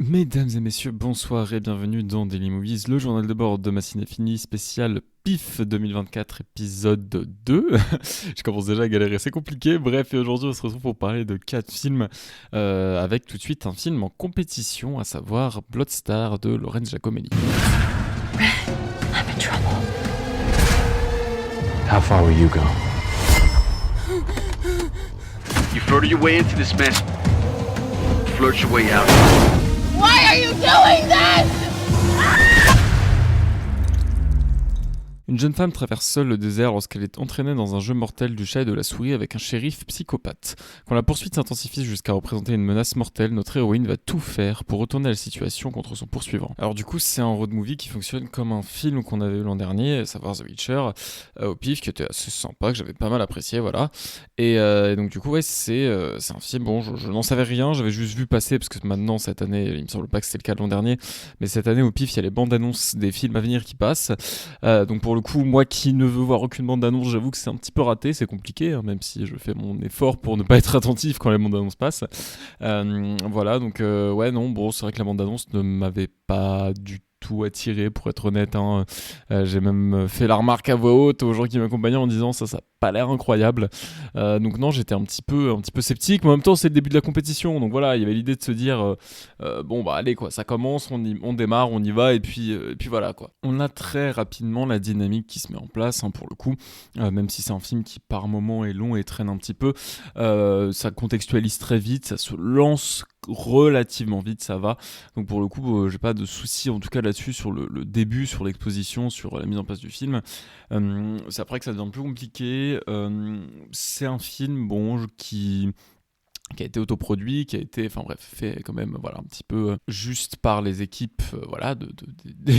Mesdames et messieurs, bonsoir et bienvenue dans Daily Movies, le journal de bord de ma cinéphilie spéciale PIF 2024 épisode 2. Je commence déjà à galérer, c'est compliqué. Bref, et aujourd'hui on se retrouve pour parler de 4 films avec tout de suite un film en compétition, à savoir Bloodstar de Lawrence Giacomelli. I'm in trouble. How far will you go? You flirt your way into this mess. Flirt your way out. Why are you doing this? Une jeune femme traverse seule le désert lorsqu'elle est entraînée dans un jeu mortel du chat et de la souris avec un shérif psychopathe. Quand la poursuite s'intensifie jusqu'à représenter une menace mortelle, notre héroïne va tout faire pour retourner la situation contre son poursuivant. Alors du coup, c'est un road movie qui fonctionne comme un film qu'on avait eu l'an dernier, à savoir The Witcher, au pif, qui était assez sympa, que j'avais pas mal apprécié, voilà. Et donc du coup, ouais, c'est un film, bon, je n'en savais rien, j'avais juste vu passer, parce que maintenant, cette année, il me semble pas que c'était le cas de l'an dernier, mais cette année, au pif, il y a les bandes annonces des films à venir qui passent. Donc pour le coup, moi qui ne veux voir aucune bande-annonce, j'avoue que c'est un petit peu raté, c'est compliqué, hein, même si je fais mon effort pour ne pas être attentif quand les bandes-annonces passent. Voilà, donc ouais, non, bon, c'est vrai que la bande-annonce ne m'avait pas du tout attiré, pour être honnête, hein. J'ai même fait la remarque à voix haute aux gens qui m'accompagnaient en disant ça a pas l'air incroyable. Donc non, j'étais un petit peu sceptique, mais en même temps c'est le début de la compétition, donc voilà, il y avait l'idée de se dire bon bah allez quoi, ça commence, on démarre, on y va, et puis voilà quoi. On a très rapidement la dynamique qui se met en place, hein, pour le coup, même si c'est un film qui par moments est long et traîne un petit peu, ça contextualise très vite, ça se lance relativement vite, ça va. Donc pour le coup, j'ai pas de soucis en tout cas là-dessus sur le début, sur l'exposition, sur la mise en place du film. C'est après que ça devient plus compliqué. C'est un film bon qui a été autoproduit, qui a été, enfin bref, fait quand même, voilà, un petit peu juste par les équipes, voilà,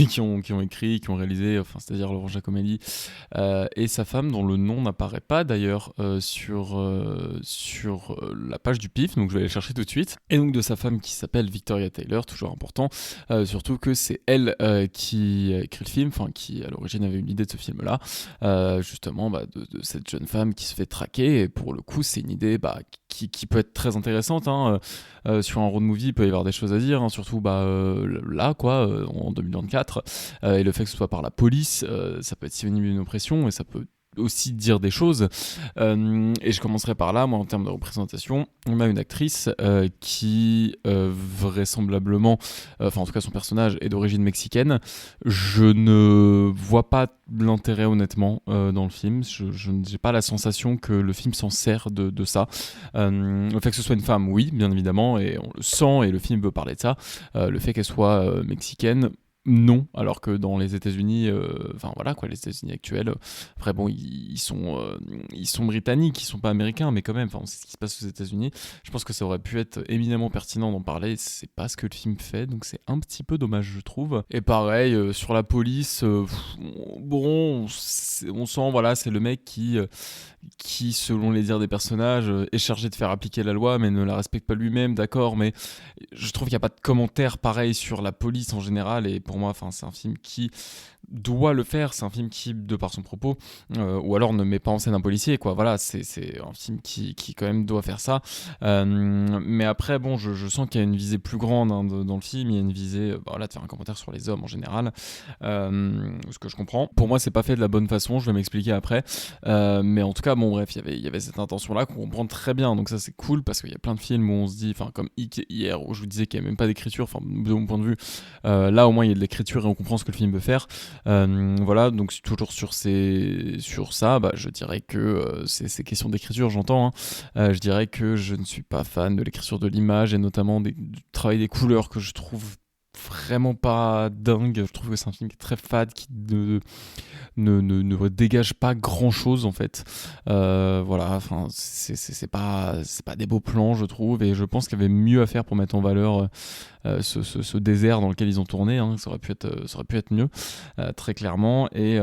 qui ont écrit, qui ont réalisé, enfin, c'est-à-dire Laurent Giacomelli et sa femme, dont le nom n'apparaît pas d'ailleurs sur la page du PIF, donc je vais aller chercher tout de suite. Et donc de sa femme qui s'appelle Victoria Taylor, toujours important, surtout que c'est elle qui a écrit le film, enfin qui à l'origine avait eu l'idée de ce film-là, justement de cette jeune femme qui se fait traquer, et pour le coup c'est une idée qui peut être très intéressante, hein. Sur un road movie il peut y avoir des choses à dire, hein, surtout là quoi, en 2024, et le fait que ce soit par la police, ça peut être synonyme d'une oppression, et ça peut aussi dire des choses, et je commencerai par là. Moi, en termes de représentation, on a une actrice qui vraisemblablement, enfin en tout cas son personnage est d'origine mexicaine. Je ne vois pas l'intérêt honnêtement dans le film. Je n'ai pas la sensation que le film s'en sert de ça. Le fait que ce soit une femme, oui, bien évidemment, et on le sent, et le film veut parler de ça. Le fait qu'elle soit mexicaine, non, alors que dans les États-Unis, enfin voilà quoi, les États-Unis actuels, après bon, ils sont britanniques, ils sont pas américains, mais quand même, enfin, on sait ce qui se passe aux États-Unis. Je pense que ça aurait pu être éminemment pertinent d'en parler. C'est pas ce que le film fait, donc c'est un petit peu dommage, je trouve. Et pareil sur la police, bon, on sent voilà, c'est le mec qui, selon les dires des personnages, est chargé de faire appliquer la loi, mais ne la respecte pas lui-même, d'accord, mais je trouve qu'il n'y a pas de commentaire pareil sur la police en général, et pour moi, c'est un film qui doit le faire, c'est un film qui, de par son propos, ou alors ne met pas en scène un policier, quoi, voilà, c'est un film qui quand même doit faire ça, mais après, bon, je sens qu'il y a une visée plus grande, hein, dans le film, il y a une visée, voilà, de faire un commentaire sur les hommes en général, ce que je comprends. Pour moi, c'est pas fait de la bonne façon, je vais m'expliquer après, mais en tout cas, bon bref, il y avait cette intention-là qu'on comprend très bien, donc ça c'est cool, parce qu'il y a plein de films où on se dit, enfin comme hier, où je vous disais qu'il n'y avait même pas d'écriture, enfin de mon point de vue, là au moins il y a de l'écriture et on comprend ce que le film veut faire. Voilà, donc toujours sur ça, je dirais que c'est question d'écriture, j'entends, hein. Je dirais que je ne suis pas fan de l'écriture de l'image, et notamment du travail des couleurs que je trouve vraiment pas dingue. Je trouve que c'est un film qui est très fade, qui ne dégage pas grand chose en fait. Voilà, enfin c'est pas des beaux plans, je trouve, et je pense qu'il y avait mieux à faire pour mettre en valeur ce désert dans lequel ils ont tourné, hein. Ça aurait pu être mieux, très clairement. Et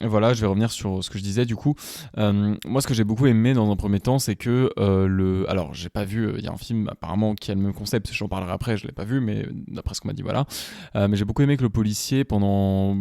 voilà, je vais revenir sur ce que je disais du coup. Moi, ce que j'ai beaucoup aimé dans un premier temps, c'est que alors j'ai pas vu, il y a un film apparemment qui a le même concept, j'en parlerai après, je l'ai pas vu, mais d'après ce qu'on m'a dit, voilà. Mais j'ai beaucoup aimé que le policier, pendant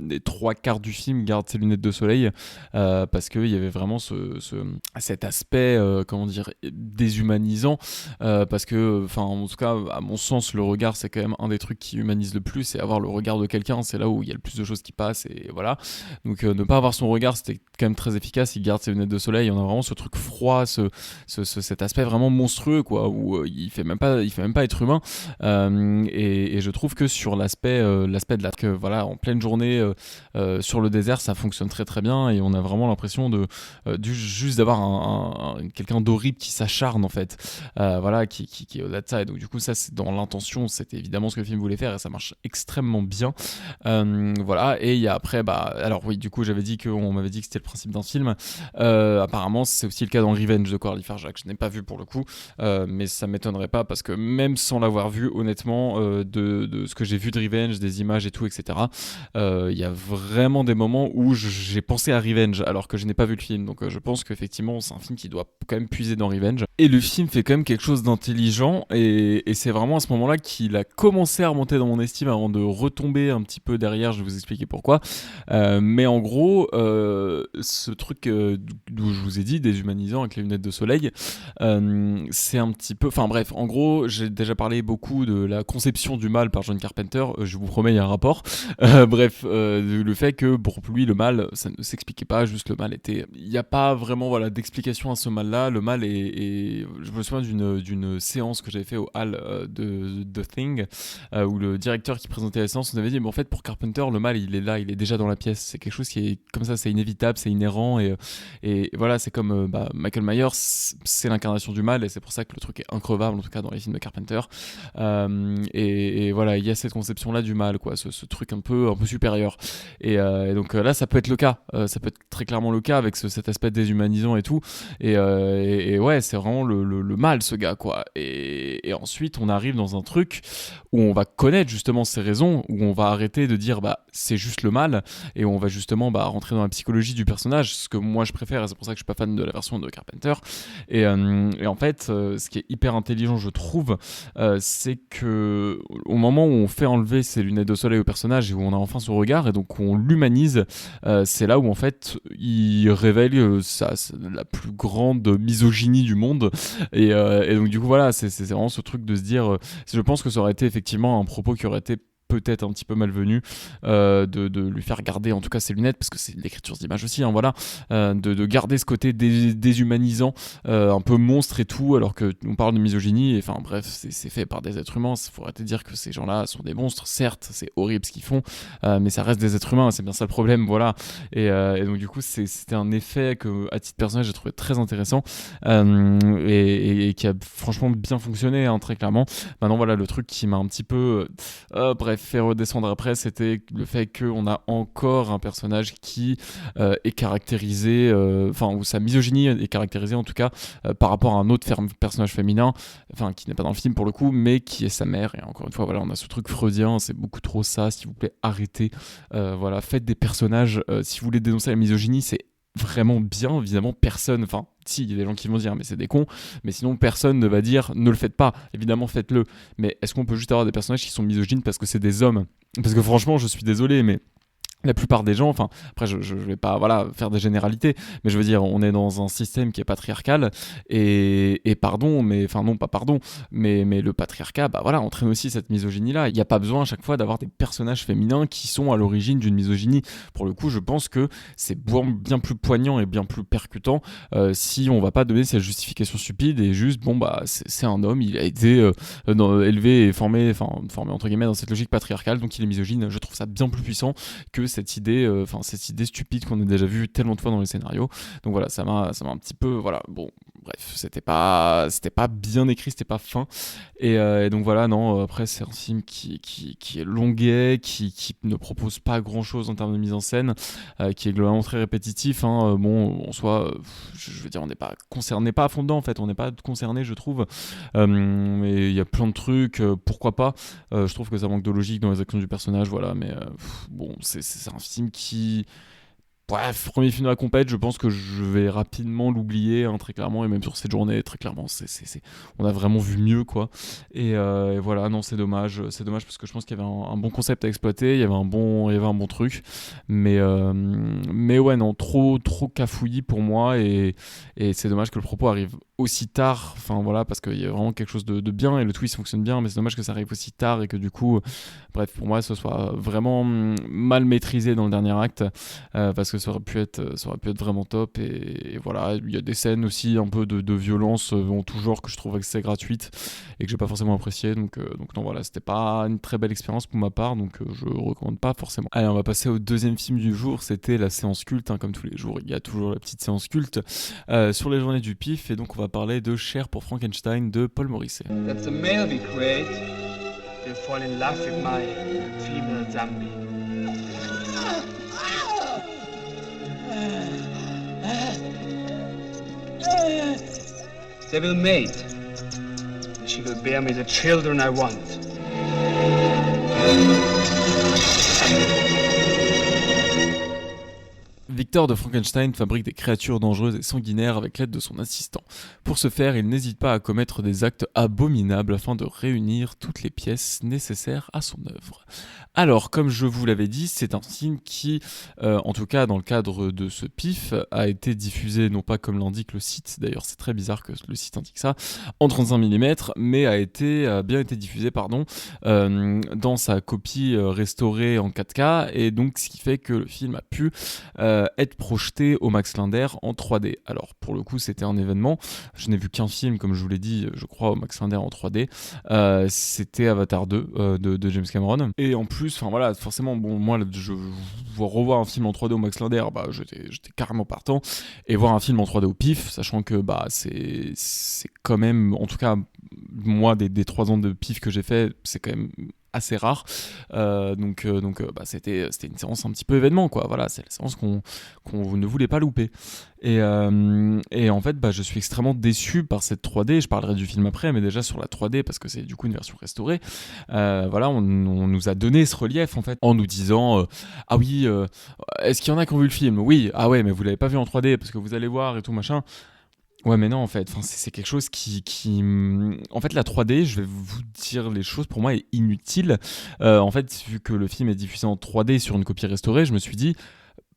les 3/4 du film, garde ses lunettes de soleil, parce qu'il y avait vraiment cet aspect, comment dire, déshumanisant, parce que, enfin, en tout cas, à mon sens, le regard regard, c'est quand même un des trucs qui humanise le plus, et avoir le regard de quelqu'un, c'est là où il y a le plus de choses qui passent, et voilà. Donc ne pas avoir son regard, c'était quand même très efficace. Il garde ses lunettes de soleil, on a vraiment ce truc froid, cet aspect vraiment monstrueux, quoi, où il fait même pas être humain. Et je trouve que sur l'aspect de que voilà, en pleine journée sur le désert, ça fonctionne très très bien, et on a vraiment l'impression juste d'avoir quelqu'un d'horrible qui s'acharne en fait, voilà, qui est au-delà de ça. Et donc du coup ça, c'est dans l'intention, c'était évidemment ce que le film voulait faire, et ça marche extrêmement bien. Voilà. Et il y a après, alors oui, du coup j'avais dit qu'on m'avait dit que c'était le principe d'un film. Apparemment c'est aussi le cas dans Revenge de Coralie Farjack. Je n'ai pas vu pour le coup, mais ça m'étonnerait pas, parce que même sans l'avoir vu, honnêtement, de ce que j'ai vu de Revenge, des images et tout, etc., il y a vraiment des moments où j'ai pensé à Revenge alors que je n'ai pas vu le film. Donc je pense qu'effectivement c'est un film qui doit quand même puiser dans Revenge, et le film fait quand même quelque chose d'intelligent, et c'est vraiment à ce moment-là qu'il a commencé à remonter dans mon estime avant de retomber un petit peu derrière. Je vais vous expliquer pourquoi. Mais en gros, ce truc d'où je vous ai dit, déshumanisant avec les lunettes de soleil, c'est un petit peu... Enfin bref, en gros, j'ai déjà parlé beaucoup de la conception du mal par John Carpenter. Je vous promets, il y a un rapport. Bref, le fait que pour lui, le mal, ça ne s'expliquait pas, juste le mal était... Il n'y a pas vraiment, voilà, d'explication à ce mal-là. Le mal est... Je me souviens d'une séance que j'avais fait au hall de The Thing, où le directeur qui présentait la séance nous avait dit, mais en fait, pour Carpenter, le mal, il est là, il est déjà dans la pièce. C'est quelque chose qui est comme ça, c'est inévitable, c'est inhérent, et voilà, c'est comme Michael Myers, c'est l'incarnation du mal, et c'est pour ça que le truc est increvable, en tout cas dans les films de Carpenter. Et voilà, il y a cette conception-là du mal, quoi, ce truc un peu supérieur. Et donc là, ça peut être le cas, ça peut être très clairement le cas avec cet aspect déshumanisant et tout. Et ouais, c'est vraiment le mal, ce gars, quoi. Et ensuite, on arrive dans un truc où on va connaître justement ces raisons, où on va arrêter de dire c'est juste le mal, et on va justement rentrer dans la psychologie du personnage, ce que moi je préfère, et c'est pour ça que je suis pas fan de la version de Carpenter. Et en fait, ce qui est hyper intelligent, je trouve, c'est que au moment où on fait enlever ses lunettes de soleil au personnage, et où on a enfin son regard, et donc on l'humanise, c'est là où en fait il révèle la plus grande misogynie du monde. Et donc du coup voilà, c'est vraiment ce truc de se dire, je pense que ça aurait été effectivement un propos qui aurait été peut-être un petit peu malvenu, de lui faire garder en tout cas ses lunettes, parce que c'est de l'écriture d'image aussi, hein, voilà, de garder ce côté déshumanisant, un peu monstre et tout, alors que on parle de misogynie, et enfin bref, c'est fait par des êtres humains. Il faut arrêter de dire que ces gens-là sont des monstres. Certes, c'est horrible ce qu'ils font, mais ça reste des êtres humains, c'est bien ça le problème, voilà. Et donc du coup c'était un effet que, à titre personnel, j'ai trouvé très intéressant, et qui a franchement bien fonctionné, hein, très clairement. Maintenant voilà, le truc qui m'a un petit peu bref, fait redescendre après, c'était le fait qu'on a encore un personnage qui est caractérisé, où sa misogynie est caractérisée en tout cas par rapport à un autre personnage féminin, qui n'est pas dans le film pour le coup, mais qui est sa mère. Et encore une fois, voilà, on a ce truc freudien, c'est beaucoup trop ça, s'il vous plaît, arrêtez. Voilà, faites des personnages, si vous voulez dénoncer la misogynie, c'est vraiment bien, évidemment personne, si, il y a des gens qui vont dire mais c'est des cons, mais sinon personne ne va dire ne le faites pas, évidemment faites-le. Mais est-ce qu'on peut juste avoir des personnages qui sont misogynes parce que c'est des hommes? Parce que franchement, je suis désolé, mais la plupart des gens, après je vais pas faire des généralités, mais je veux dire, on est dans un système qui est patriarcal, et pardon, mais non pas pardon, mais le patriarcat, entraîne aussi cette misogynie là. Il n'y a pas besoin à chaque fois d'avoir des personnages féminins qui sont à l'origine d'une misogynie. Pour le coup, je pense que c'est bien plus poignant et bien plus percutant si on va pas donner cette justification stupide, et juste c'est un homme, il a été élevé et formé entre guillemets dans cette logique patriarcale, donc il est misogyne. Je trouve ça bien plus puissant que cette idée stupide qu'on a déjà vu tellement de fois dans les scénarios. Donc voilà, ça m'a un petit peu, voilà, bon, bref, c'était pas bien écrit, c'était pas fin, et donc voilà, non, après c'est un film qui est longuet, qui ne propose pas grand chose en termes de mise en scène, qui est globalement très répétitif, hein. Bon, en soi, je veux dire, on n'est pas concerné, pas à fond dedans en fait, on n'est pas concerné, je trouve, mais il y a plein de trucs, pourquoi pas, je trouve que ça manque de logique dans les actions du personnage, voilà, mais bon, c'est un film qui Bref, premier film de la compète, je pense que je vais rapidement l'oublier, hein, très clairement, et même sur cette journée, très clairement, on a vraiment vu mieux, quoi. Et voilà, non, c'est dommage parce que je pense qu'il y avait un bon concept à exploiter, il y avait un bon truc, mais ouais, non, trop cafouillis pour moi, et c'est dommage que le propos arrive aussi tard, enfin voilà, parce qu'il y a vraiment quelque chose de bien, et le twist fonctionne bien, mais c'est dommage que ça arrive aussi tard, et que du coup, bref, pour moi, ce soit vraiment mal maîtrisé dans le dernier acte, parce que ça aurait pu être vraiment top, et voilà, il y a des scènes aussi un peu de violence en tout genre que je trouve assez gratuite et que j'ai pas forcément apprécié, donc non, voilà, c'était pas une très belle expérience pour ma part, donc je recommande pas forcément. Allez, on va passer au deuxième film du jour, c'était la séance culte, hein, comme tous les jours, il y a toujours la petite séance culte sur les journées du pif, et donc on va parler de Cher pour Frankenstein de Paul Morisset. That the male we create will fall in love with my female zombie. They will mate. She will bear me the children I want. Victor de Frankenstein fabrique des créatures dangereuses et sanguinaires avec l'aide de son assistant. Pour ce faire, il n'hésite pas à commettre des actes abominables afin de réunir toutes les pièces nécessaires à son œuvre. Alors, comme je vous l'avais dit, c'est un film qui, en tout cas dans le cadre de ce pif, a été diffusé, non pas comme l'indique le site, d'ailleurs c'est très bizarre que le site indique ça, en 35 mm, mais a bien été diffusé dans sa copie restaurée en 4K, et donc ce qui fait que le film a pu être projeté au Max Linder en 3D. Alors pour le coup c'était un événement, je n'ai vu qu'un film comme je vous l'ai dit, je crois au Max Linder en 3D, c'était Avatar 2 de James Cameron, et en plus, enfin voilà, forcément, bon, moi je revoir un film en 3D au Max Linder, bah j'étais carrément partant, et voir un film en 3D au pif, sachant que bah c'est quand même, en tout cas moi des 3 ans de pif que j'ai fait, c'est quand même assez rare, donc bah, c'était une séance un petit peu événement, quoi. Voilà, c'est la séance qu'on ne voulait pas louper, et en fait bah, je suis extrêmement déçu par cette 3D. Je parlerai du film après, mais déjà sur la 3D, parce que c'est du coup une version restaurée, voilà, on nous a donné ce relief en fait en nous disant ah oui, est-ce qu'il y en a qui ont vu le film? Oui, ah ouais, mais vous l'avez pas vu en 3D parce que vous allez voir et tout machin. Ouais, mais non, en fait, c'est quelque chose qui... En fait, la 3D, je vais vous dire les choses, pour moi, est inutile. En fait, vu que le film est diffusé en 3D sur une copie restaurée, je me suis dit,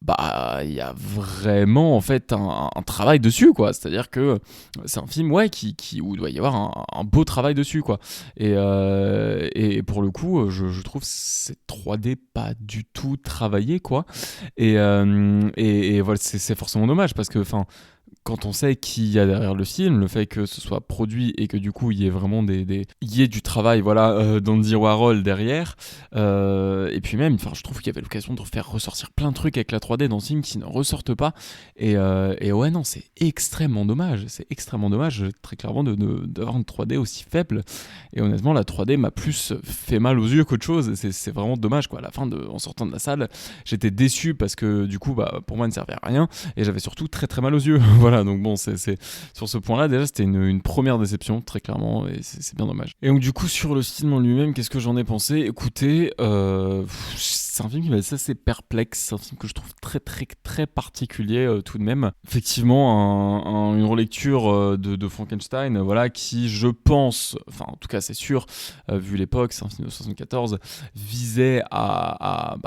bah, il y a vraiment, en fait, un travail dessus, quoi. C'est-à-dire que c'est un film, ouais, où il doit y avoir un beau travail dessus, quoi. Et pour le coup, je trouve cette 3D pas du tout travaillée, quoi. Et voilà, c'est forcément dommage, parce que, enfin... Quand on sait qui y a derrière le film, le fait que ce soit produit et que du coup il y ait vraiment il y ait du travail, voilà, d'Andy Warhol derrière, et puis même, enfin, je trouve qu'il y avait l'occasion de faire ressortir plein de trucs avec la 3D dans ce film qui ne ressortent pas, et ouais, non, c'est extrêmement dommage, très clairement d'avoir une 3D aussi faible, et honnêtement la 3D m'a plus fait mal aux yeux qu'autre chose, et c'est vraiment dommage, quoi. À la fin, en sortant de la salle, j'étais déçu parce que du coup, bah, pour moi, elle ne servait à rien, et j'avais surtout très très mal aux yeux. Voilà, donc bon, c'est sur ce point-là, déjà, c'était une première déception, très clairement, et c'est bien dommage. Et donc, du coup, sur le film en lui-même, qu'est-ce que j'en ai pensé? Écoutez, c'est un film qui m'a laissé assez perplexe, c'est un film que je trouve très, très, très particulier tout de même. Effectivement, une relecture de Frankenstein, voilà, qui, je pense, enfin, en tout cas, c'est sûr, vu l'époque, c'est un film de 74, visait à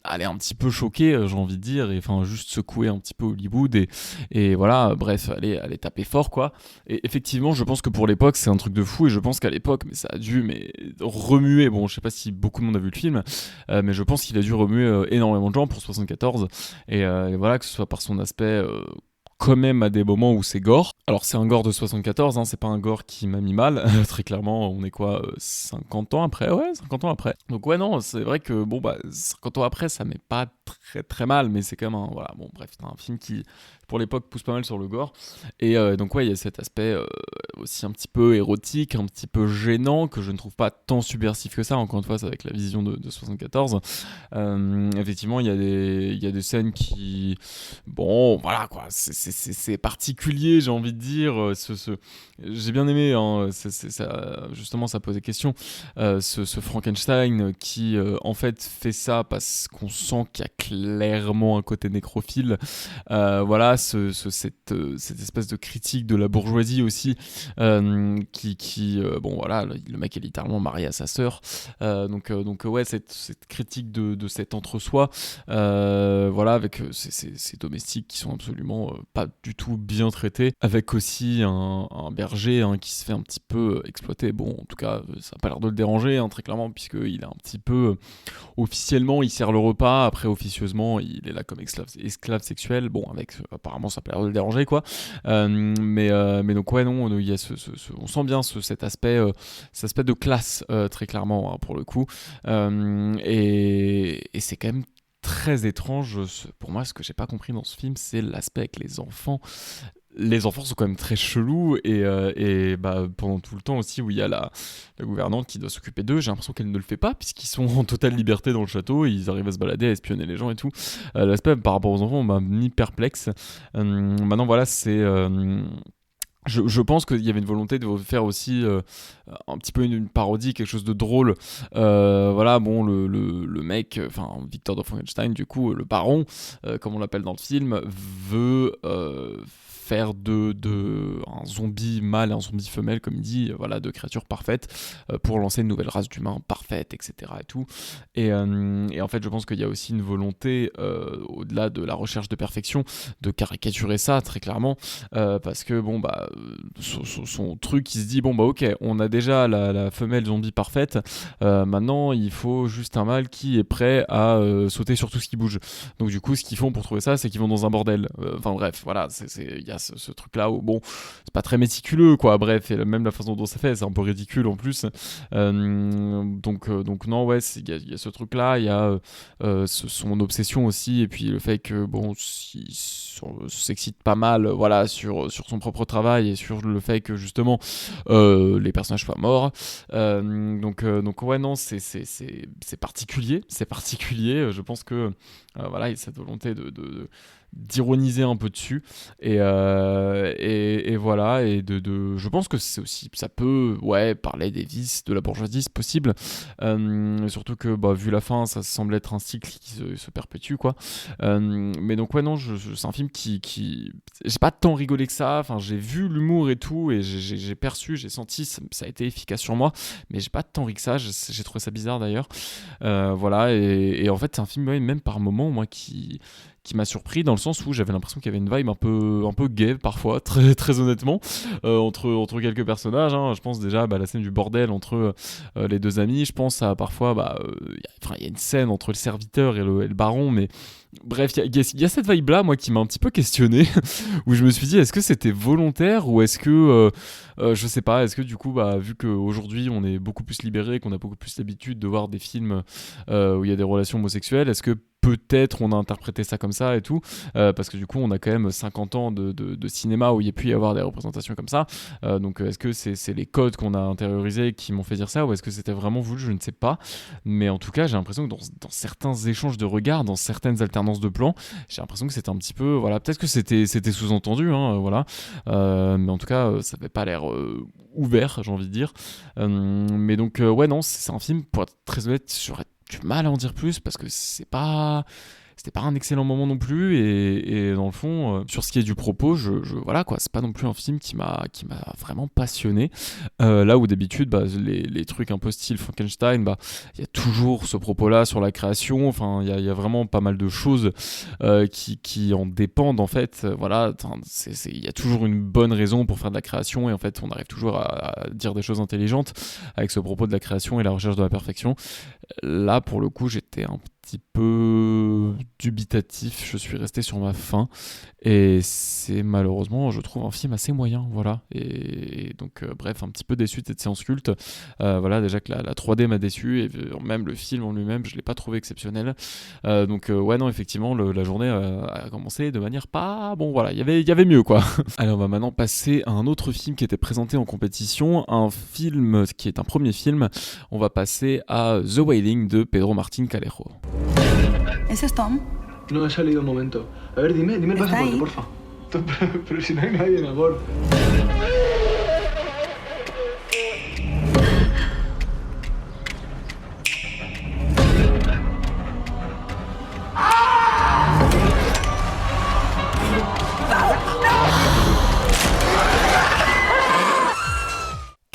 aller un petit peu choquer, j'ai envie de dire, et enfin, juste secouer un petit peu Hollywood, et voilà, bref, aller taper fort, quoi. Et effectivement, je pense que pour l'époque, c'est un truc de fou, et je pense qu'à l'époque, mais ça a dû remuer, bon, je sais pas si beaucoup de monde a vu le film, mais je pense qu'il a dû remuer énormément de gens pour 74, et voilà, que ce soit par son aspect... quand même à des moments où c'est gore. Alors c'est un gore de 74, hein, c'est pas un gore qui m'a mis mal, très clairement, on est quoi, 50 ans après? Ouais, 50 ans après. Donc ouais, non, c'est vrai que, bon, bah, 50 ans après, ça met pas très très mal, mais c'est quand même voilà, bon, bref, c'est un film qui, pour l'époque, pousse pas mal sur le gore, et donc ouais, il y a cet aspect aussi un petit peu érotique, un petit peu gênant, que je ne trouve pas tant subversif que ça, encore une fois, c'est avec la vision de 74. Effectivement, il y a des scènes qui... Bon, voilà, quoi, c'est particulier, j'ai envie de dire, j'ai bien aimé, hein, ça, justement, ça posait question, ce Frankenstein qui, en fait, fait ça parce qu'on sent qu'il y a clairement un côté nécrophile. Voilà, cette espèce de critique de la bourgeoisie aussi, bon voilà, le mec est littéralement marié à sa sœur. Donc ouais, cette critique de cet entre-soi, voilà, avec ces domestiques qui sont absolument pas du tout bien traités, avec aussi un berger qui se fait un petit peu exploiter. Bon, en tout cas, ça n'a pas l'air de le déranger, très clairement, puisqu'il est un petit peu... officiellement, il sert le repas, après, officieusement, il est là comme esclave sexuel. Bon, apparemment, ça n'a pas l'air de le déranger, quoi. Mais donc, ouais, non, il y a on sent bien cet aspect de classe, très clairement, pour le coup. Et c'est quand même très étrange. Pour moi, ce que j'ai pas compris dans ce film, c'est l'aspect avec les enfants. Les enfants sont quand même très chelous et pendant tout le temps aussi où il y a la gouvernante qui doit s'occuper d'eux, j'ai l'impression qu'elle ne le fait pas puisqu'ils sont en totale liberté dans le château, ils arrivent à se balader, à espionner les gens et tout. L'aspect par rapport aux enfants m'a mis perplexe. Maintenant voilà, c'est... Je pense qu'il y avait une volonté de faire aussi un petit peu une parodie, quelque chose de drôle. Voilà, bon, le mec, enfin Victor de Frankenstein, du coup, le baron, comme on l'appelle dans le film, veut faire de un zombie mâle et un zombie femelle, comme il dit, voilà, deux créatures parfaites, pour lancer une nouvelle race d'humains parfaite, etc. et tout. Et en fait, je pense qu'il y a aussi une volonté, au-delà de la recherche de perfection, de caricaturer ça très clairement, parce que bon bah son truc, il se dit bon bah ok, on a déjà la femelle zombie parfaite, maintenant il faut juste un mâle qui est prêt à sauter sur tout ce qui bouge. Donc du coup, ce qu'ils font pour trouver ça, c'est qu'ils vont dans un bordel. Enfin bref, voilà, il y a ce truc là où bon, c'est pas très méticuleux quoi. Bref, et même la façon dont c'est fait, c'est un peu ridicule en plus. Donc non, ouais, il y a ce truc là, il y a son obsession aussi, et puis le fait que bon, s'excite pas mal, voilà, sur son propre travail et sur le fait que justement les personnages soient morts. Donc ouais, non, c'est particulier. Je pense que voilà, il y a cette volonté d'ironiser un peu dessus et voilà, et je pense que c'est aussi, ça peut parler des vices de la bourgeoisie, c'est possible, surtout que vu la fin, ça semble être un cycle qui se perpétue quoi. Mais donc ouais, non, c'est un film qui j'ai pas tant rigolé que ça. Enfin, j'ai vu l'humour et tout, et j'ai perçu, j'ai senti, ça a été efficace sur moi, mais j'ai pas tant ri que ça. J'ai trouvé ça bizarre d'ailleurs. Voilà, et en fait c'est un film même par moments moi qui m'a surpris, dans le sens où j'avais l'impression qu'il y avait une vibe un peu gay parfois, très, très honnêtement, entre quelques personnages, hein. Je pense déjà la scène du bordel entre les deux amis. Je pense à parfois il y a une scène entre le serviteur et le baron, mais bref, il y a cette vibe là moi qui m'a un petit peu questionné où je me suis dit, est-ce que c'était volontaire, ou est-ce que je sais pas, est-ce que du coup vu qu'aujourd'hui on est beaucoup plus libéré, qu'on a beaucoup plus l'habitude de voir des films où il y a des relations homosexuelles, est-ce que peut-être on a interprété ça comme ça et tout, parce que du coup on a quand même 50 ans de cinéma où il y a pu y avoir des représentations comme ça, donc est-ce que c'est les codes qu'on a intériorisés qui m'ont fait dire ça, ou est-ce que c'était vraiment voulu, je ne sais pas. Mais en tout cas j'ai l'impression que dans certains échanges de regards, dans certaines alternances de plans, j'ai l'impression que c'était un petit peu, voilà, peut-être que c'était sous-entendu, voilà, mais en tout cas ça n'avait pas l'air ouvert, j'ai envie de dire. Mais donc ouais, non, c'est un film, pour être très honnête, j'aurais du mal à en dire plus, parce que c'était pas un excellent moment non plus, et dans le fond, sur ce qui est du propos, voilà quoi, c'est pas non plus un film qui m'a vraiment passionné. Là où d'habitude, les trucs un peu style Frankenstein, il y a toujours ce propos-là sur la création. Enfin, il y a vraiment pas mal de choses qui en dépendent en fait. Voilà, il y a toujours une bonne raison pour faire de la création, et en fait, on arrive toujours à dire des choses intelligentes avec ce propos de la création et la recherche de la perfection. Là, pour le coup, j'étais un petit peu dubitatif, je suis resté sur ma faim, et c'est malheureusement, je trouve, un film assez moyen, voilà, et donc bref, un petit peu déçu de cette séance culte. Voilà, déjà que la 3D m'a déçu, et même le film en lui-même, je l'ai pas trouvé exceptionnel. Donc ouais, non, effectivement, la journée a commencé de manière pas... Bon, voilà, il y avait mieux, quoi. Alors, on va maintenant passer à un autre film qui était présenté en compétition, un film qui est un premier film. On va passer à The Wailing de Pedro Martín Callejo. ¿Ese es Tom? No, he salido un momento. A ver, dime el ¿Está pasaporte, ahí? porfa. Pero si no hay nadie, amor.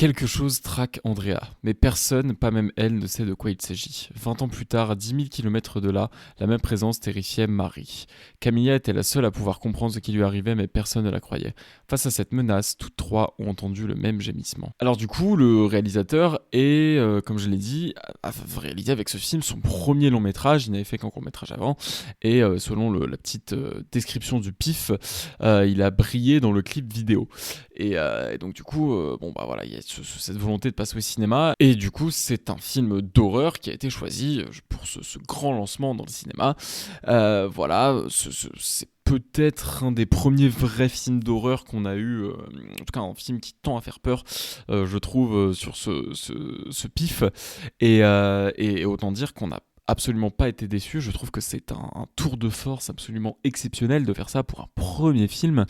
Quelque chose traque Andrea, mais personne, pas même elle, ne sait de quoi il s'agit. 20 ans plus tard, à 10 000 km de là, la même présence terrifiait Marie. Camilla était la seule à pouvoir comprendre ce qui lui arrivait, mais personne ne la croyait. Face à cette menace, toutes trois ont entendu le même gémissement. Alors du coup, le réalisateur est, comme je l'ai dit, a réalisé avec ce film son premier long métrage. Il n'avait fait qu'un court métrage avant, et selon la petite description du PIF, il a brillé dans le clip vidéo. Et donc du coup, voilà, il y a cette volonté de passer au cinéma, et du coup c'est un film d'horreur qui a été choisi pour ce grand lancement dans le cinéma. C'est peut-être un des premiers vrais films d'horreur qu'on a eu, en tout cas un film qui tend à faire peur, je trouve, sur ce PIF, et autant dire qu'on a absolument pas été déçu. Je trouve que c'est un tour de force absolument exceptionnel de faire ça pour un premier film.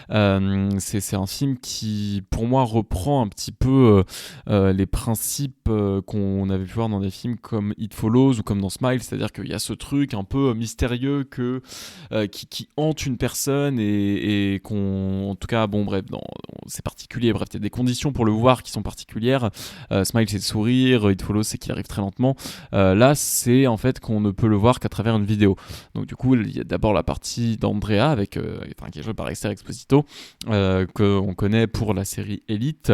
C'est un film qui, pour moi, reprend un petit peu les principes qu'on avait pu voir dans des films comme It Follows ou comme dans Smile, c'est-à-dire qu'il y a ce truc un peu mystérieux qui hante une personne et qu'on, en tout cas, c'est particulier. Bref, il y a des conditions pour le voir qui sont particulières. Smile, c'est de sourire. It Follows, c'est qu'il arrive très lentement. Là, c'est en fait qu'on ne peut le voir qu'à travers une vidéo. Donc du coup, il y a d'abord la partie d'Andrea qui est jouée par Esther Exposito, qu'on connaît pour la série Elite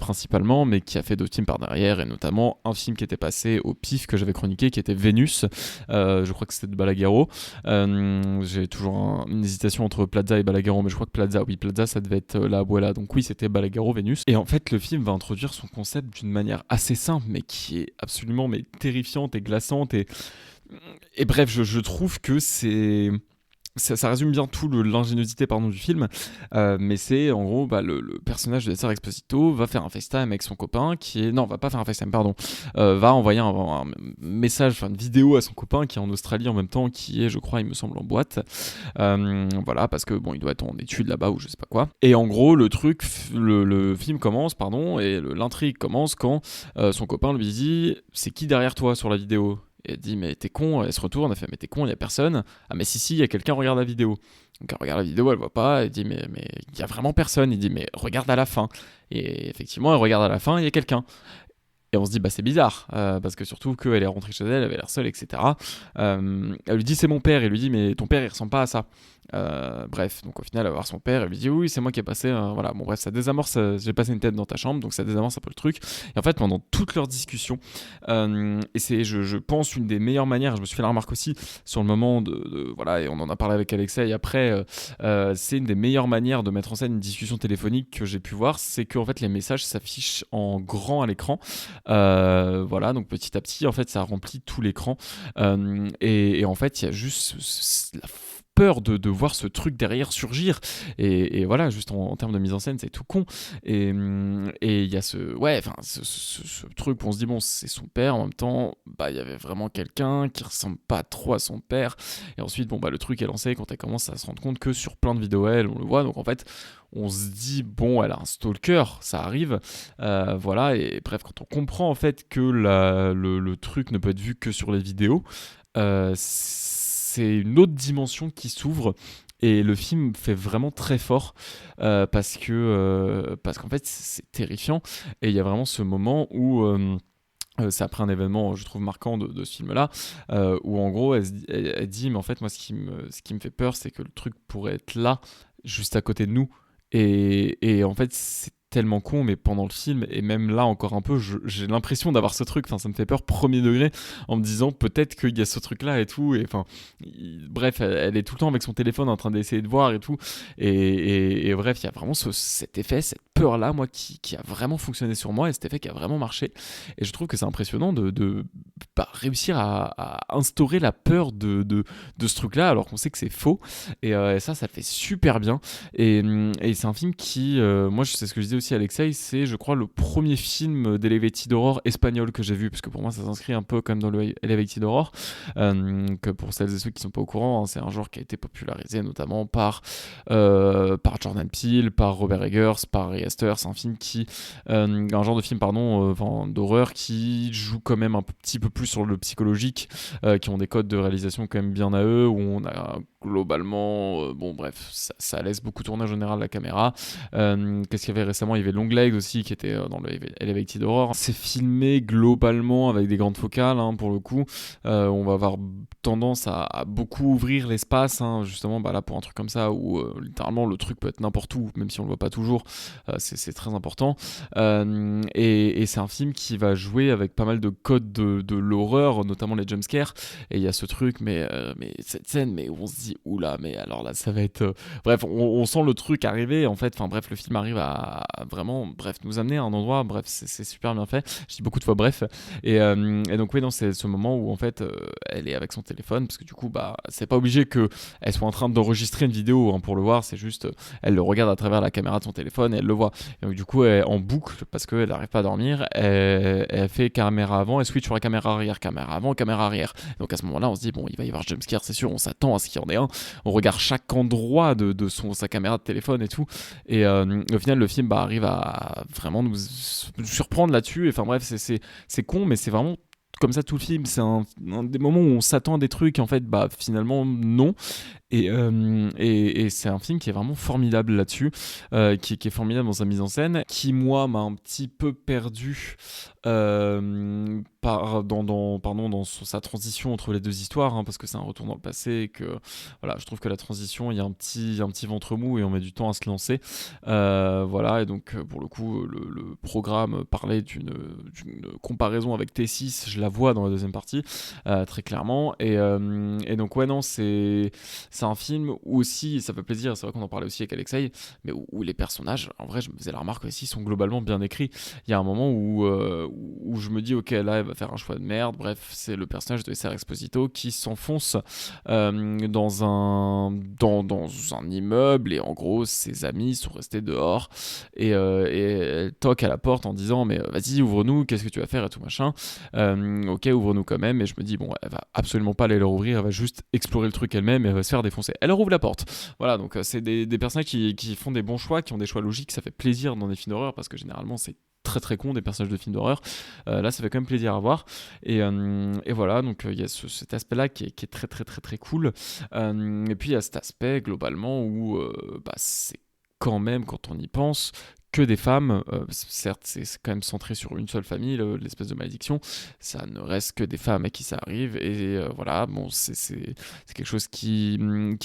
principalement, mais qui a fait d'autres films par derrière, et notamment un film qui était passé au PIF que j'avais chroniqué, qui était Vénus. Je crois que c'était de Balaguerro. J'ai toujours une hésitation entre Plaza et Balaguerro, mais je crois que Plaza ça devait être La Abuela. Donc oui, c'était Balaguerro, Vénus. Et en fait, le film va introduire son concept d'une manière assez simple, mais qui est absolument terrifiante et glaçante. Et bref, je trouve que ça résume bien tout l'ingéniosité du film, mais c'est en gros le personnage de Esther Exposito va faire un FaceTime avec son copain va pas faire un FaceTime, va envoyer un message, une vidéo à son copain qui est en Australie en même temps, qui est, je crois, il me semble, en boîte, parce que il doit être en études là-bas ou je sais pas quoi. Et en gros, le film commence, et l'intrigue commence quand son copain lui dit: c'est qui derrière toi sur la vidéo? Et elle dit: mais t'es con. Elle se retourne, elle fait: mais t'es con, il y a personne. Ah mais si, il y a quelqu'un, regarde la vidéo. Donc elle regarde la vidéo, elle voit pas, elle dit: mais il y a vraiment personne. Il dit: mais regarde à la fin. Et effectivement, elle regarde à la fin, il y a quelqu'un. Et on se dit: c'est bizarre, parce que surtout qu'elle est rentrée chez elle avait l'air seule, etc. Elle lui dit: c'est mon père. Il lui dit: mais ton père, il ressemble pas à ça. Bref, donc au final, elle va voir son père, elle lui dit: oui, c'est moi qui ai passé, bref, ça désamorce, j'ai passé une tête dans ta chambre, donc ça désamorce un peu le truc. Et en fait, pendant toute leur discussion, et c'est, je pense, une des meilleures manières, je me suis fait la remarque aussi sur le moment et on en a parlé avec Alexei après, c'est une des meilleures manières de mettre en scène une discussion téléphonique que j'ai pu voir, c'est qu'en fait les messages s'affichent en grand à l'écran, donc petit à petit, en fait, ça remplit tout l'écran, et en fait, il y a juste la peur de voir ce truc derrière surgir, et voilà, juste en termes de mise en scène, c'est tout con, et il y a ce truc où on se dit: bon, c'est son père, en même temps il y avait vraiment quelqu'un qui ressemble pas trop à son père, et ensuite le truc est lancé quand elle commence à se rendre compte que sur plein de vidéos on le voit, donc en fait on se dit: bon, elle a un stalker, ça arrive, et bref, quand on comprend en fait que le truc ne peut être vu que sur les vidéos, c'est une autre dimension qui s'ouvre, et le film fait vraiment très fort, parce qu'en fait c'est terrifiant, et il y a vraiment ce moment où c'est après un événement, je trouve, marquant de ce film-là, où en gros elle dit: mais en fait moi ce qui me fait peur, c'est que le truc pourrait être là, juste à côté de nous, et en fait c'est tellement con, mais pendant le film, et même là encore un peu, j'ai l'impression d'avoir ce truc, ça me fait peur premier degré, en me disant peut-être qu'il y a ce truc là et tout, et bref, elle est tout le temps avec son téléphone en train d'essayer de voir et tout, et bref, il y a vraiment cet effet, cette peur là, moi, qui a vraiment fonctionné sur moi, et cet effet qui a vraiment marché, et je trouve que c'est impressionnant de réussir à instaurer la peur de ce truc là, alors qu'on sait que c'est faux, et ça le fait super bien, et c'est un film qui, moi c'est ce que je disais aussi à Alexei, c'est, je crois, le premier film d'Elevated Horror espagnol que j'ai vu, parce que pour moi ça s'inscrit un peu comme dans le Elevated Horror, que pour celles et ceux qui sont pas au courant, c'est un genre qui a été popularisé notamment par Jordan Peele, par Robert Eggers, par Ari Aster. C'est un film un genre de film d'horreur qui joue quand même un petit peu plus sur le psychologique, qui ont des codes de réalisation quand même bien à eux, où on a globalement, ça laisse beaucoup tourner en général la caméra. Qu'est-ce qu'il y avait récemment récemment il y avait Longlegs aussi qui était dans le Elevated Horror. C'est filmé globalement avec des grandes focales pour le coup. On va avoir tendance à beaucoup ouvrir l'espace, justement là pour un truc comme ça où littéralement le truc peut être n'importe où, même si on le voit pas toujours. C'est très important. Et c'est un film qui va jouer avec pas mal de codes de l'horreur, notamment les jumpscares. Et il y a ce truc, mais cette scène, mais où on se dit oula, mais alors là ça va être. Bref, on sent le truc arriver en fait. Enfin bref, le film arrive à vraiment, nous amener à un endroit. Bref, c'est super bien fait. Je dis beaucoup de fois bref. Et donc oui, non, c'est ce moment où en fait elle est avec son téléphone, parce que du coup c'est pas obligé que elle soit en train d'enregistrer une vidéo pour le voir. C'est juste elle le regarde à travers la caméra de son téléphone et elle le voit. Et donc du coup en boucle, parce qu'elle n'arrive pas à dormir, elle fait caméra avant, elle switch sur la caméra arrière, caméra avant, caméra arrière. Donc à ce moment-là on se dit bon, il va y avoir jumpscare, c'est sûr, on s'attend à ce qu'il y en ait un. On regarde chaque endroit de sa caméra de téléphone et tout, et au final le film arrive à vraiment nous surprendre là-dessus. Enfin bref, c'est con, mais c'est vraiment comme ça tout le film. C'est un des moments où on s'attend à des trucs et en fait finalement non. Et c'est un film qui est vraiment formidable là-dessus, qui est formidable dans sa mise en scène, qui moi m'a un petit peu perdu dans sa transition entre les deux histoires, parce que c'est un retour dans le passé et que voilà, je trouve que la transition, il y a un petit ventre mou et on met du temps à se lancer, voilà. Et donc pour le coup le programme parlait d'une comparaison avec T6, je la vois dans la deuxième partie très clairement, et donc ouais, non, c'est un film où aussi, ça fait plaisir, c'est vrai qu'on en parlait aussi avec Alexei, mais où les personnages, en vrai je me faisais la remarque aussi, sont globalement bien écrits. Il y a un moment où je me dis ok, là elle va faire un choix de merde. Bref, c'est le personnage de Esther Exposito qui s'enfonce dans un immeuble, et en gros ses amis sont restés dehors, et elle toque à la porte en disant mais vas-y, ouvre-nous, qu'est-ce que tu vas faire et tout machin. Ok, ouvre-nous quand même. Et je me dis bon, elle va absolument pas aller leur ouvrir, elle va juste explorer le truc elle-même et elle va se faire défoncer. Elle leur ouvre la porte. Voilà, donc c'est des personnages qui font des bons choix, qui ont des choix logiques. Ça fait plaisir dans des films d'horreur, parce que généralement c'est très très con des personnages de films d'horreur. Là ça fait quand même plaisir à voir, et voilà, donc il y a cet aspect là qui est très très très très cool, et puis il y a cet aspect globalement où c'est quand même, quand on y pense, que des femmes. Certes c'est quand même centré sur une seule famille, l'espèce de malédiction, ça ne reste que des femmes à qui ça arrive, et voilà, bon, c'est quelque chose qui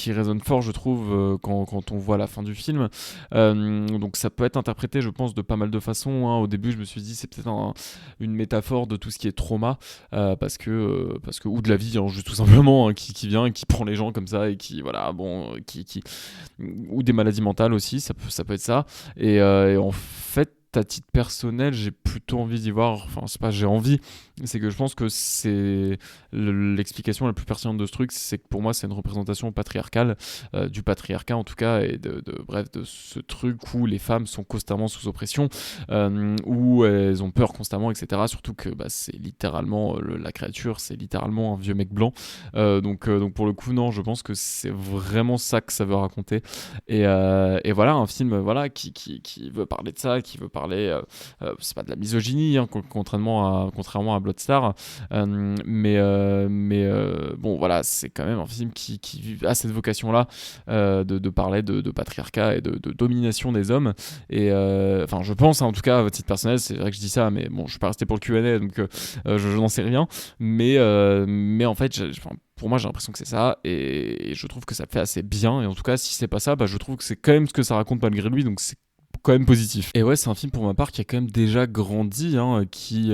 résonne fort, je trouve, quand on voit la fin du film. Donc ça peut être interprété, je pense, de pas mal de façons, Au début je me suis dit c'est peut-être une métaphore de tout ce qui est trauma, parce que ou de la vie, juste tout simplement, qui vient et qui prend les gens comme ça, et qui voilà, bon, ou des maladies mentales aussi, ça peut être ça. Et en fait, à titre personnel, j'ai plutôt envie d'y voir, enfin c'est pas j'ai envie, c'est que je pense que c'est l'explication la plus pertinente de ce truc, c'est que pour moi c'est une représentation patriarcale, du patriarcat en tout cas, et de ce truc où les femmes sont constamment sous oppression, où elles ont peur constamment, etc. Surtout que c'est littéralement la créature, c'est littéralement un vieux mec blanc, donc pour le coup non, je pense que c'est vraiment ça que ça veut raconter, et voilà, un film voilà qui veut parler de ça, qui veut parler c'est pas de la misogynie, contrairement à Bloodstar, mais bon voilà, c'est quand même un film qui a cette vocation là, de parler de patriarcat et de domination des hommes, et enfin je pense, en tout cas à titre personnel, c'est vrai que je dis ça, mais bon, je suis pas resté pour le Q&A, donc je n'en sais rien, mais en fait pour moi j'ai l'impression que c'est ça, et je trouve que ça fait assez bien, et en tout cas si c'est pas ça, je trouve que c'est quand même ce que ça raconte malgré lui, donc c'est quand même positif. Et ouais, c'est un film pour ma part qui a quand même déjà grandi, qui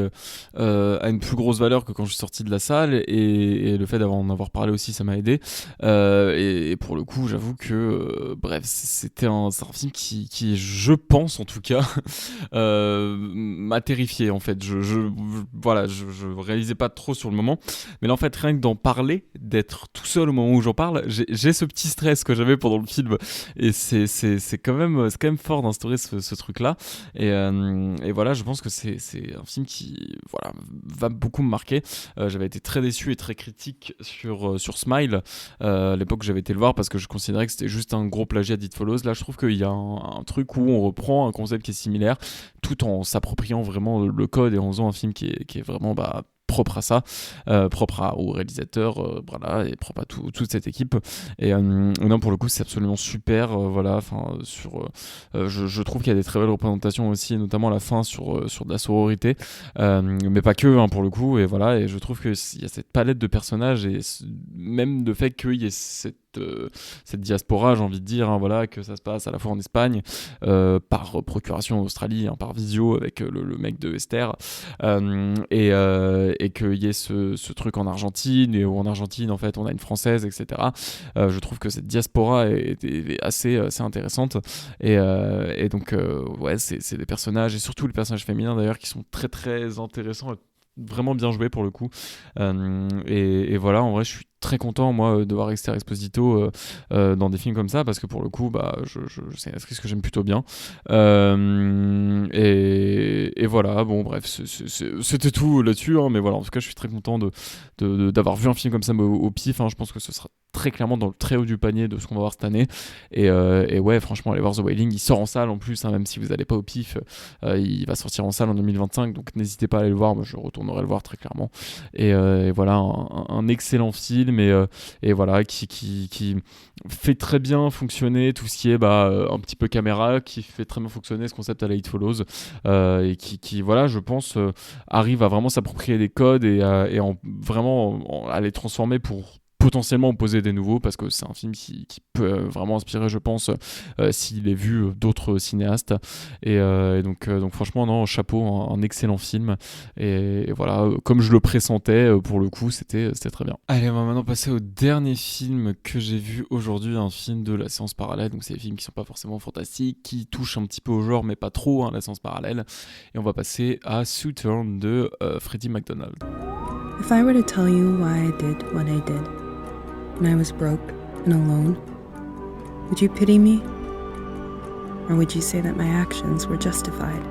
a une plus grosse valeur que quand je suis sorti de la salle, et le fait d'en avoir parlé aussi, ça m'a aidé, et pour le coup j'avoue que bref, c'est un film qui je pense en tout cas m'a terrifié en fait. Voilà, je réalisais pas trop sur le moment, mais là en fait rien que d'en parler, d'être tout seul au moment où j'en parle, j'ai ce petit stress que j'avais pendant le film, et c'est quand même fort d'instaurer ce truc là, et voilà, je pense que c'est un film qui voilà va beaucoup me marquer. J'avais été très déçu et très critique sur Smile, à l'époque j'avais été le voir parce que je considérais que c'était juste un gros plagiat d'It Follows. Là je trouve qu'il y a un truc où on reprend un concept qui est similaire tout en s'appropriant vraiment le code et en faisant un film qui est vraiment propre à ça, au réalisateur, voilà, et propre à toute cette équipe. Et non, pour le coup, c'est absolument super. Voilà, enfin, je trouve qu'il y a des très belles représentations aussi, notamment à la fin sur de la sororité, mais pas que, hein, pour le coup. Et voilà, et je trouve qu'il y a cette palette de personnages et même le fait qu'il y ait cette diaspora, j'ai envie de dire, hein, voilà, que ça se passe à la fois en Espagne, par procuration en Australie, hein, par visio avec le mec de Esther, et qu'il y ait ce truc en Argentine, et où en Argentine en fait on a une Française, etc. Je trouve que cette diaspora est assez intéressante, et donc ouais, c'est des personnages, et surtout les personnages féminins d'ailleurs, qui sont très très intéressants, vraiment bien joués pour le coup, et voilà, en vrai je suis très content moi de voir Esther Exposito dans des films comme ça, parce que pour le coup c'est une actrice que j'aime plutôt bien, et voilà, bon bref, c'était tout là-dessus, hein, mais voilà, en tout cas je suis très content d'avoir vu un film comme ça au pif, hein. Je pense que ce sera très clairement dans le très haut du panier de ce qu'on va voir cette année, et ouais, franchement, allez voir The Wailing. Il sort en salle en plus, hein, même si vous n'allez pas au pif, il va sortir en salle en 2025, donc n'hésitez pas à aller le voir. Moi je retournerai le voir très clairement, et voilà, un excellent film, et voilà, qui fait très bien fonctionner tout ce qui est un petit peu caméra, qui fait très bien fonctionner ce concept à la It Follows, et qui voilà, je pense, arrive à vraiment s'approprier des codes, et vraiment à les transformer pour potentiellement en poser des nouveaux, parce que c'est un film qui peut vraiment inspirer, je pense, s'il est vu d'autres cinéastes, et donc franchement, non, chapeau, un excellent film, et voilà, comme je le pressentais, pour le coup, c'était très bien. Allez, on va maintenant passer au dernier film que j'ai vu aujourd'hui, un film de la séance parallèle. Donc c'est des films qui sont pas forcément fantastiques, qui touchent un petit peu au genre, mais pas trop, hein, la séance parallèle, et on va passer à Southern de Freddie McDonald. If I were to tell you why I did what I did, when I was broke and alone, would you pity me? Or would you say that my actions were justified?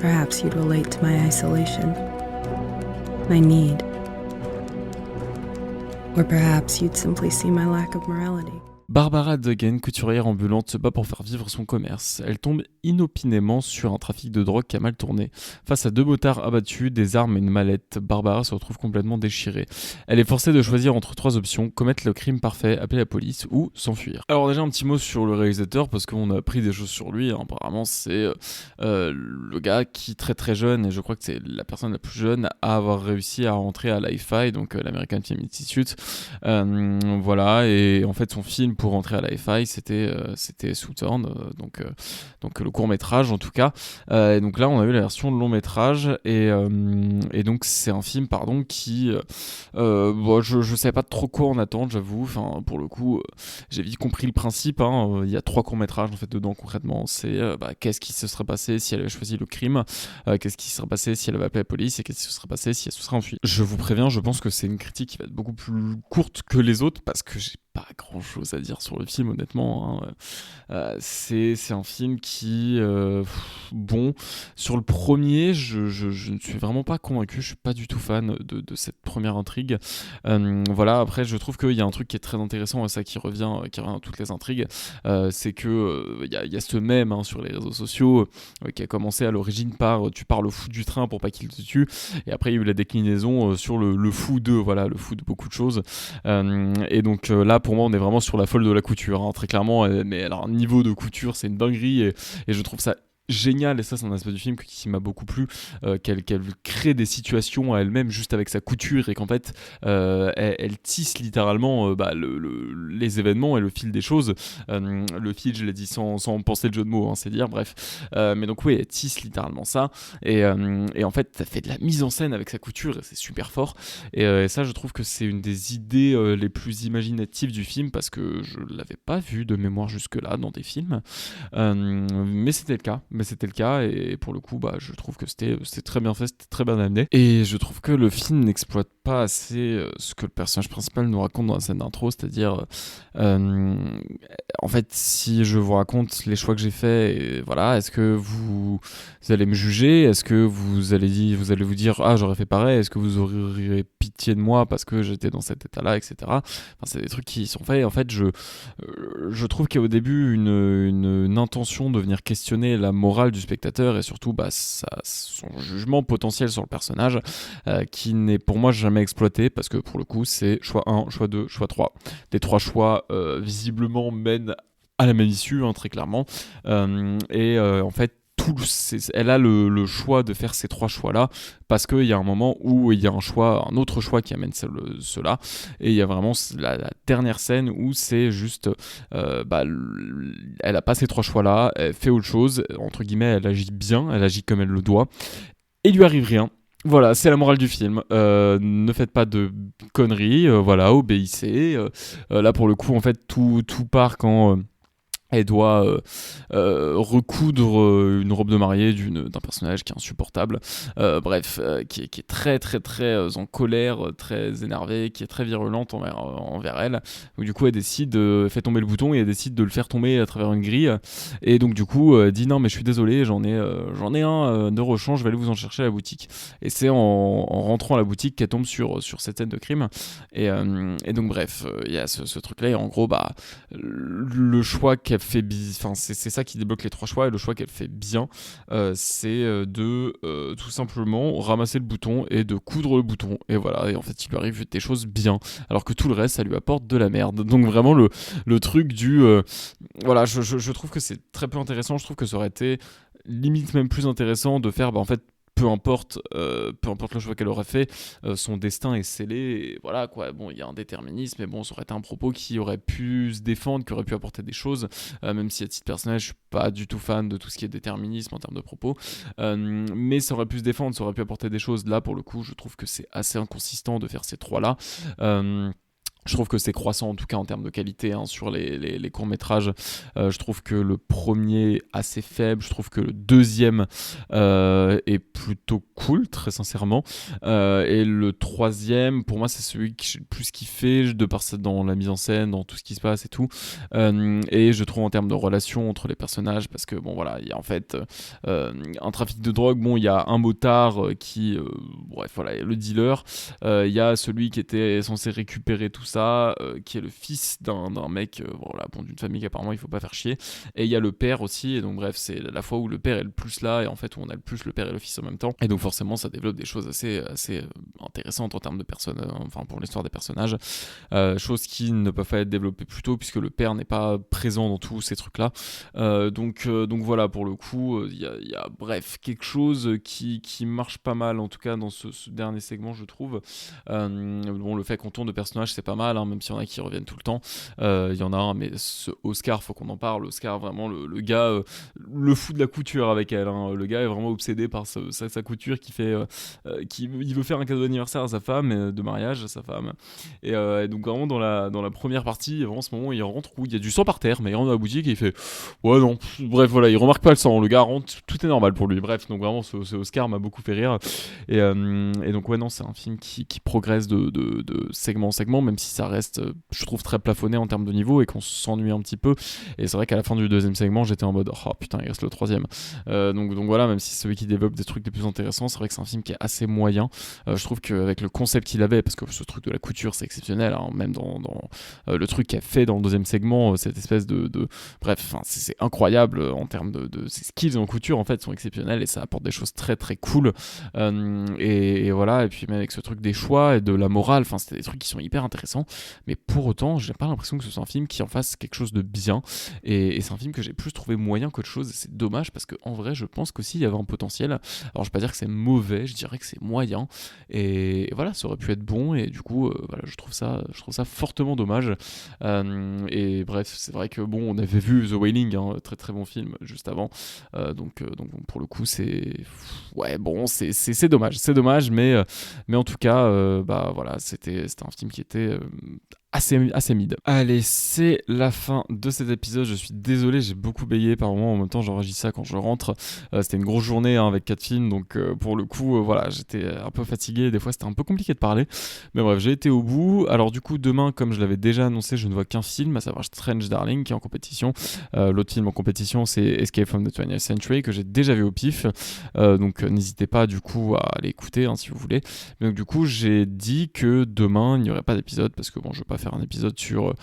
Perhaps you'd relate to my isolation, my need. Or perhaps you'd simply see my lack of morality. Barbara Duggan, couturière ambulante, se bat pour faire vivre son commerce. Elle tombe inopinément sur un trafic de drogue qui a mal tourné. Face à 2 motards abattus, des armes et une mallette, Barbara se retrouve complètement déchirée. Elle est forcée de choisir entre 3 options: commettre le crime parfait, appeler la police, ou s'enfuir. Alors déjà un petit mot sur le réalisateur, parce qu'on a appris des choses sur lui, hein. Apparemment c'est le gars qui, très très jeune, et je crois que c'est la personne la plus jeune à avoir réussi à entrer à l'AFI, donc l'American Film Institute, voilà, et en fait son film pour rentrer à l'AFI c'était Southern, donc le court-métrage en tout cas, et donc là on a eu la version de long-métrage, et donc c'est un film qui je savais pas trop quoi en attendre, j'avoue. Enfin, pour le coup, j'ai vite compris le principe, hein. Il y a 3 courts-métrages en fait dedans concrètement. C'est qu'est-ce qui se serait passé si elle avait choisi le crime, qu'est-ce qui se serait passé si elle avait appelé la police, et qu'est-ce qui se serait passé si elle se serait enfuie. Je vous préviens, je pense que c'est une critique qui va être beaucoup plus courte que les autres, parce que j'ai pas grand chose à dire sur le film, honnêtement, hein. C'est un film qui bon, sur le premier, je ne suis vraiment pas convaincu, je suis pas du tout fan de cette première intrigue, voilà. Après je trouve qu'il y a un truc qui est très intéressant, et ça qui revient dans toutes les intrigues, c'est que il y a ce mème, hein, sur les réseaux sociaux, qui a commencé à l'origine par tu pars le fou du train pour pas qu'il te tue, et après il y a eu la déclinaison sur le fou de, voilà, le fou de beaucoup de choses, et donc là pour moi on est vraiment sur la folle de la couture, hein, très clairement, mais alors niveau de couture c'est une dinguerie, et je trouve ça génial, et ça c'est un aspect du film qui m'a beaucoup plu, qu'elle crée des situations à elle-même juste avec sa couture, et qu'en fait elle tisse littéralement les événements et le fil des choses, le fil, je l'ai dit sans penser le jeu de mots, hein, c'est dire, bref, mais donc oui, elle tisse littéralement ça, et en fait ça fait de la mise en scène avec sa couture, et c'est super fort, et ça je trouve que c'est une des idées les plus imaginatives du film, parce que je l'avais pas vu de mémoire jusque là dans des films, mais c'était le cas, et pour le coup je trouve que c'était très bien fait, c'était très bien amené, et je trouve que le film n'exploite pas assez ce que le personnage principal nous raconte dans la scène d'intro, c'est-à-dire en fait si je vous raconte les choix que j'ai faits, et voilà, est-ce que vous allez me juger, est-ce que vous allez vous dire ah j'aurais fait pareil, est-ce que vous aurez pitié de moi parce que j'étais dans cet état-là, etc. Enfin, c'est des trucs qui sont faits. En fait, je trouve qu'il y a au début une intention de venir questionner la morale du spectateur et surtout son jugement potentiel sur le personnage qui n'est pour moi jamais exploité parce que pour le coup c'est choix 1, choix 2, choix 3. Les 3 choix visiblement mènent à la même issue, très clairement. En fait, elle a le choix de faire ces 3 choix-là parce qu'il y a un moment où il y a un autre choix qui amène cela, et il y a vraiment la dernière scène où c'est juste elle a pas ces 3 choix-là, elle fait autre chose, entre guillemets, elle agit bien, elle agit comme elle le doit, et il lui arrive rien. Voilà, c'est la morale du film. Ne faites pas de conneries, voilà, obéissez. Là, pour le coup, en fait, tout part quand elle doit recoudre une robe de mariée d'un personnage qui est insupportable, qui est très très très en colère, très énervée, qui est très virulente envers elle. Donc du coup elle fait tomber le bouton et elle décide de le faire tomber à travers une grille, et donc du coup elle dit non mais je suis désolé, j'en ai un de rechange, je vais aller vous en chercher à la boutique. Et c'est en rentrant à la boutique qu'elle tombe sur cette scène de crime, et donc bref, il y a ce truc là, et en gros le choix qu'elle fait c'est ça qui débloque les 3 choix, et le choix qu'elle fait bien c'est de tout simplement ramasser le bouton et de coudre le bouton, et voilà, et en fait il lui arrive des choses bien alors que tout le reste ça lui apporte de la merde. Donc vraiment le truc du voilà, je trouve que c'est très peu intéressant. Je trouve que ça aurait été limite même plus intéressant de faire en fait peu importe le choix qu'elle aurait fait, son destin est scellé, et voilà quoi. Bon, il y a un déterminisme, mais bon, ça aurait été un propos qui aurait pu se défendre, qui aurait pu apporter des choses, même si à titre personnel je suis pas du tout fan de tout ce qui est déterminisme en termes de propos, mais ça aurait pu se défendre, ça aurait pu apporter des choses. Là pour le coup je trouve que c'est assez inconsistant de faire ces 3 là. Je trouve que c'est croissant en tout cas en termes de qualité sur les courts-métrages. Je trouve que le premier assez faible, je trouve que le deuxième est plutôt cool, très sincèrement. Et le troisième, pour moi, c'est celui que j'ai le plus kiffé, de par ça, dans la mise en scène, dans tout ce qui se passe et tout. Et je trouve en termes de relations entre les personnages, parce que bon voilà, il y a en fait un trafic de drogue, bon il y a un motard qui, bref voilà, le dealer, il y a celui qui était censé récupérer tout ça, qui est le fils d'un mec d'une famille qu'apparemment il faut pas faire chier, et il y a le père aussi, et donc bref c'est la fois où le père est le plus là, et en fait où on a le plus le père et le fils en même temps, et donc forcément ça développe des choses assez intéressantes en termes de personnes, pour l'histoire des personnages, choses qui ne peuvent pas être développées plus tôt puisque le père n'est pas présent dans tous ces trucs là, donc voilà, pour le coup il y a bref quelque chose qui marche pas mal en tout cas dans ce dernier segment, je trouve. Le fait qu'on tourne de personnages c'est pas mal, même s'il y en a qui reviennent tout le temps. Il y en a un, mais ce Oscar, faut qu'on en parle. Oscar, vraiment, le gars, le fou de la couture avec elle. Le gars est vraiment obsédé par sa couture qui fait. Il veut faire un cadeau d'anniversaire à sa femme, de mariage à sa femme. Et donc, vraiment, dans la première partie, vraiment, ce moment, il rentre où il y a du sang par terre, mais il rentre dans la boutique et il fait ouais, non. Bref, voilà, il remarque pas le sang. Le gars rentre, tout est normal pour lui. Bref, donc vraiment, ce Oscar m'a beaucoup fait rire. Et donc, ouais, non, c'est un film qui progresse de segment en segment, même si ça reste, je trouve, très plafonné en termes de niveau et qu'on s'ennuie un petit peu. Et c'est vrai qu'à la fin du deuxième segment, j'étais en mode oh putain, il reste le troisième. Donc voilà, même si c'est celui qui développe des trucs les plus intéressants, c'est vrai que c'est un film qui est assez moyen. Je trouve qu'avec le concept qu'il avait, parce que ce truc de la couture c'est exceptionnel, même dans le truc qu'il a fait dans le deuxième segment, cette espèce de bref, c'est incroyable en termes de ses skills en couture, en fait, sont exceptionnels et ça apporte des choses très très cool. Et voilà, et puis même avec ce truc des choix et de la morale, c'était des trucs qui sont hyper intéressants. Mais pour autant, j'ai pas l'impression que ce soit un film qui en fasse quelque chose de bien. Et c'est un film que j'ai plus trouvé moyen qu'autre chose. Et c'est dommage parce qu'en vrai, je pense qu'aussi il y avait un potentiel. Alors, je vais pas dire que c'est mauvais, je dirais que c'est moyen. Et voilà, ça aurait pu être bon. Et du coup, voilà, je trouve ça fortement dommage. Et bref, c'est vrai que bon, on avait vu The Wailing, très très bon film juste avant. Donc pour le coup, c'est dommage. C'est dommage, mais en tout cas, voilà, c'était un film qui était assez mid. Allez, c'est la fin de cet épisode. Je suis désolé, j'ai beaucoup bégayé par moment. En même temps, j'enregistre ça quand je rentre. C'était une grosse journée avec 4 films, donc pour le coup, voilà, j'étais un peu fatigué. Des fois, c'était un peu compliqué de parler. Mais bref, j'ai été au bout. Alors du coup, demain, comme je l'avais déjà annoncé, je ne vois qu'un film, à savoir Strange Darling, qui est en compétition. L'autre film en compétition, c'est Escape from the 20th Century, que j'ai déjà vu au pif. Donc n'hésitez pas du coup à aller écouter si vous voulez. Mais donc du coup, j'ai dit que demain, il n'y aurait pas d'épisode, parce que bon, je ne veux pas faire un épisode sur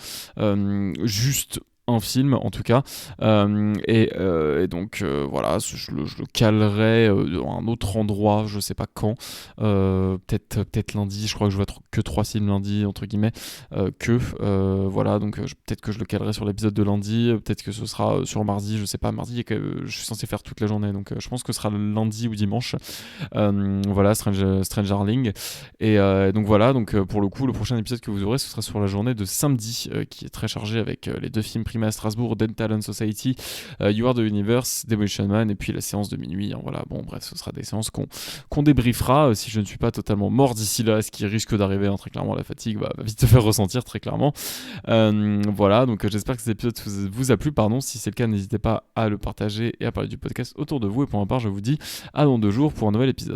juste un film en tout cas, et donc voilà, je le calerai dans un autre endroit, je sais pas quand, peut-être lundi. Je crois que je vois que 3 films lundi entre guillemets, voilà, donc peut-être que je le calerai sur l'épisode de lundi, peut-être que ce sera sur mardi, je sais pas. Mardi, je suis censé faire toute la journée, donc je pense que ce sera lundi ou dimanche. Voilà, Strange Darling, et donc voilà, donc pour le coup, le prochain épisode que vous aurez, ce sera sur la journée de samedi, qui est très chargée avec les 2 films primés à Strasbourg, Dead Talent Society, You Are the Universe, Demolition Man, et puis la séance de minuit. Voilà, bon, bref, ce sera des séances qu'on débriefera si je ne suis pas totalement mort d'ici là, ce qui risque d'arriver, très clairement. La fatigue va vite te faire ressentir, très clairement. Voilà, donc j'espère que cet épisode vous a plu, si c'est le cas, n'hésitez pas à le partager et à parler du podcast autour de vous, et pour ma part, je vous dis à dans 2 jours pour un nouvel épisode.